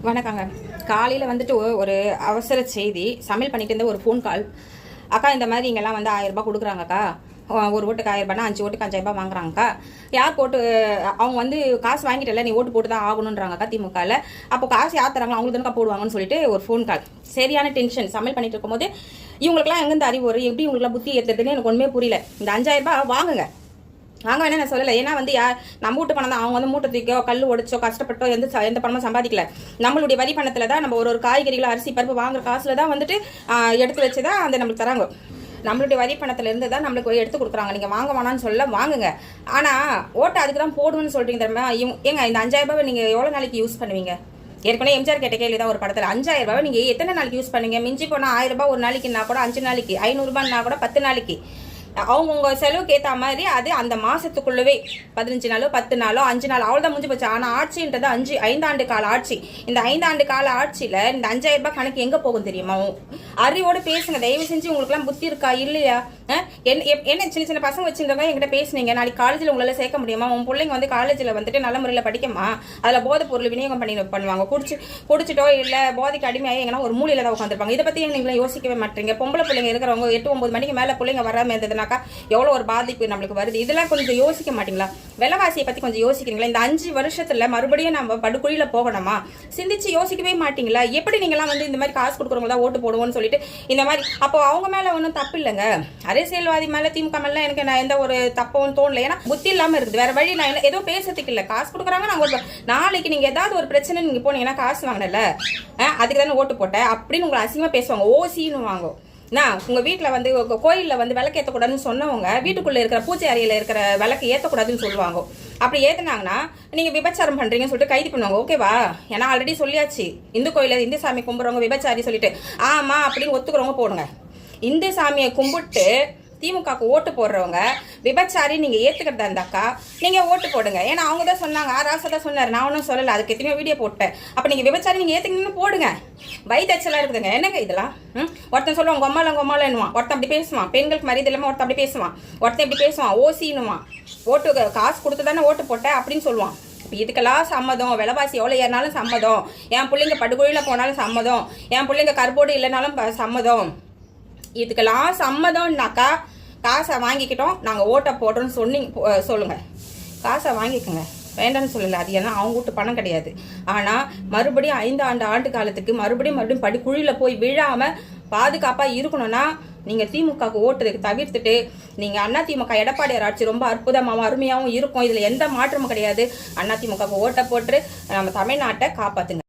வணக்கங்க. காலையில் வந்துட்டு ஒரு அவசர செய்தி. சமையல் பண்ணிட்டு இருந்த ஒரு ஃபோன் கால். அக்கா, இந்த மாதிரி இங்கெல்லாம் வந்து 1000 ரூபாய் கொடுக்குறாங்கக்கா. ஒரு ஓட்டுக்கு 1000 ரூபாய்னா 5 ஓட்டுக்கு 5000 ரூபாய் வாங்குறாங்கக்கா. யார் போட்டு அவங்க வந்து காசு வாங்கிட்டல, நீ ஓட்டு போட்டு தான் ஆகணுன்றாங்கக்கா திமுகவில். அப்போ காசு யார் தராங்களோ அவங்களுக்கு தானக்கா போடுவாங்கன்னு சொல்லிட்டு ஒரு ஃபோன் கால். சரியான டென்ஷன். சமையல் பண்ணிட்டு இருக்கும்போது இவங்களுக்குலாம் எங்கேருந்து அறிவு வரும், எப்படி இவங்களுக்குலாம் புத்தி ஏற்றுறதுன்னு எனக்கு ஒன்றுமே புரியல. இந்த 5000 ரூபாய் வாங்குங்க, வாங்க வேணா நான் சொல்லலை. ஏன்னா வந்து நம்ம வீட்டு பணம் தான். அவங்க வந்து மூட்டை தூக்கோ கல் உடைச்சோ கஷ்டப்பட்டோ எந்த பணமும் சம்பாதிக்கல. நம்மளுடைய வரி பணத்தில் தான் நம்ம ஒரு காய்கறிகளை அரிசி பருப்பு வாங்குற காசில் தான் வந்துட்டு எடுத்து வச்சு தான் அந்த நம்மளுக்கு தராங்க. நம்மளுடைய வரி பணத்தில் இருந்து தான் நம்மளுக்கு எடுத்து கொடுக்குறாங்க. நீங்கள் வாங்க வேணான்னு சொல்ல வாங்குங்க. ஆனால் ஓட்டை அதுக்கு தான் போடுவேன்னு சொல்கிறீங்க தெரியுமா? ஏங்க இந்த 5000 ரூபாய் நீங்கள் எவ்வளோ நாளைக்கு யூஸ் பண்ணுவீங்க? ஏற்கனவே எம்ஜிஆர் கேட்ட கேள்வி தான் ஒரு படத்தில். 5000 ரூபாய் நீங்கள் எத்தனை நாளைக்கு யூஸ் பண்ணுவீங்க? மிஞ்சி போனால் 1000 ரூபாய் ஒரு நாளைக்குன்னா கூட 5 நாளைக்கு, 500 ரூபாய்னா கூட 10 நாளைக்கு. அவங்கவுங்க செலவுக்கு ஏற்ற மாதிரி அது அந்த மாதத்துக்குள்ளவே 15 நாளோ 10 நாளோ 5 நாள் அவ்வளோதான் முடிஞ்சு போச்சு. ஆனால் ஆட்சின்றது 5 ஆண்டு கால ஆட்சி. இந்த 5 ஆண்டு கால ஆட்சியில் இந்த 5000 ரூபாய் கணக்கு எங்கே போகும் தெரியுமா? அறிவோடு பேசுங்க தயவு செஞ்சு. உங்களுக்குலாம் புத்தி இருக்கா இல்லையா? என்ன சின்ன சின்ன பசங்க வச்சுருந்தவங்க என்கிட்ட பேசுனீங்க. நாளைக்கு காலேஜில் உங்களால் சேர்க்க முடியுமா? உன் பிள்ளைங்க வந்து காலேஜில் வந்துட்டு நல்ல முறையில் படிக்குமா? அதில் போதை பொருள் விநியோகம் பண்ணுவாங்க. குடிச்சிட்டோ இல்லை போதைக்கு அடிமையாகி எங்கன்னா ஒரு மூலையில் தான் உட்காந்துருப்பாங்க. இதை பற்றி நீங்களும் யோசிக்கவே மாட்டீங்க. பொம்பளை பிள்ளைங்க இருக்கிறவங்க 8-9 மணிக்கு மேலே பிள்ளைங்க வராமல் இருந்ததுனாக்கா எவ்வளோ ஒரு பாதிப்பு நம்மளுக்கு வருது. இதெல்லாம் கொஞ்சம் யோசிக்க மாட்டீங்களா? விலைவாசியை பற்றி கொஞ்சம் யோசிக்கிறீங்களா? இந்த 5 வருஷத்தில் மறுபடியும் நம்ம படுகுழியில் போகணுமா? சிந்திச்சு யோசிக்கவே மாட்டீங்களா? எப்படி நீங்களாம் வந்து இந்த மாதிரி காசு கொடுக்குறவங்க தான் ஓட்டு போடுவோம்னு சொல்லிட்டு இந்த மாதிரி. அப்போ அவங்க மேலே ஒன்றும் தப்பு இல்லைங்க. அரசியல்வாதி மேலே திமுக மேலே எனக்கு நான் எந்த ஒரு தப்பும் தோணலை. ஏன்னா புத்தி இல்லாமல் இருக்குது. வேற வழி நான் ஏதோ பேசுறதுக்கு இல்லை. காசு கொடுக்குறாங்க. நாங்கள் நாளைக்கு நீங்கள் ஏதாவது ஒரு பிரச்சனை நீங்கள் போனீங்கன்னா காசு வாங்கினல அதுக்கு தானே ஓட்டு போட்டேன் அப்படின்னு உங்களை அசிங்கமாக பேசுவாங்க. ஓசின்னு வாங்க. உங்கள் வீட்டில் வந்து கோயிலில் வந்து விளக்கு ஏற்றக்கூடாதுன்னு சொன்னவங்க வீட்டுக்குள்ளே இருக்கிற பூஜை அறையில் இருக்கிற விளக்கு ஏற்றக்கூடாதுன்னு சொல்லுவாங்க. அப்படி ஏற்றுனாங்கன்னா நீங்கள் விபச்சாரம் பண்ணுறீங்கன்னு சொல்லிட்டு கைது பண்ணுவாங்க. ஓகேவா? ஏன்னா ஆல்ரெடி சொல்லியாச்சு. இந்து கோயிலில் இந்து சாமி கும்பிட்றவங்க விபச்சாரி சொல்லிட்டு ஆமாம் அப்படின்னு ஒத்துக்கிறவங்க போடுங்க. இந்து சாமியை கும்பிட்டு திமுகவுக்கு ஓட்டு போடுறவங்க விபச்சாரி நீங்கள் ஏற்றுக்கிறதா இருந்தாக்கா நீங்கள் ஓட்டு போடுங்க. ஏன்னா அவங்க தான் சொன்னாங்க. ராசா தான் சொன்னார். நான் ஒன்றும் சொல்லலை. அதுக்கு எத்தனையோ வீடியோ போட்டேன். அப்போ நீங்கள் விபச்சாரி நீங்கள் ஏற்றுக்கணும்னு போடுங்க. வயிற்றுச்சலாக இருக்குதுங்க. என்னங்க இதெல்லாம்? ஒருத்தன் சொல்லுவான் உங்கள் அம்மாலன்னுவான். ஒருத்தன் அப்படி பேசுவான். பெண்களுக்கு மரியாதை இல்லாமல் ஒருத்தன் அப்படி பேசுவான். ஒருத்தன் இப்படி பேசுவான். ஓசின்னுவான். ஓட்டு காசு கொடுத்து தானே ஓட்டு போட்டேன் அப்படின்னு சொல்லுவான். இப்போ இதுக்கெல்லாம் சம்மதம். விலைவாசி எவ்வளோ ஏறினாலும் சம்மதம். என் பிள்ளைங்க படுகொழியில் போனாலும் சம்மதம். என் பிள்ளைங்க கருப்போடு இல்லைனாலும் சம்மதம். இதுக்கெல்லாம் சம்மதம்னாக்கா காசை வாங்கிக்கிட்டோம் நாங்கள் ஓட்டை போடுறோன்னு சொல்லுங்கள். காசை வாங்கிக்கோங்க, வேண்டாம்னு சொல்லலை. அது ஏன்னா அவங்க வீட்டு பணம் கிடையாது. ஆனால் மறுபடியும் 5 ஆண்டு காலத்துக்கு மறுபடியும் படிக்குழியில் போய் விழாமல் பாதுகாப்பாக இருக்கணும்னா நீங்கள் திமுகவுக்கு ஓட்டுறதுக்கு தவிர்த்துட்டு நீங்கள் அதிமுக எடப்பாடியார் ஆட்சி ரொம்ப அற்புதமாகவும் அருமையாகவும் இருக்கும். இதில் எந்த மாற்றமும் கிடையாது. அதிமுகவுக்கு ஓட்டை போட்டு நம்ம தமிழ்நாட்டை காப்பாற்றுங்க.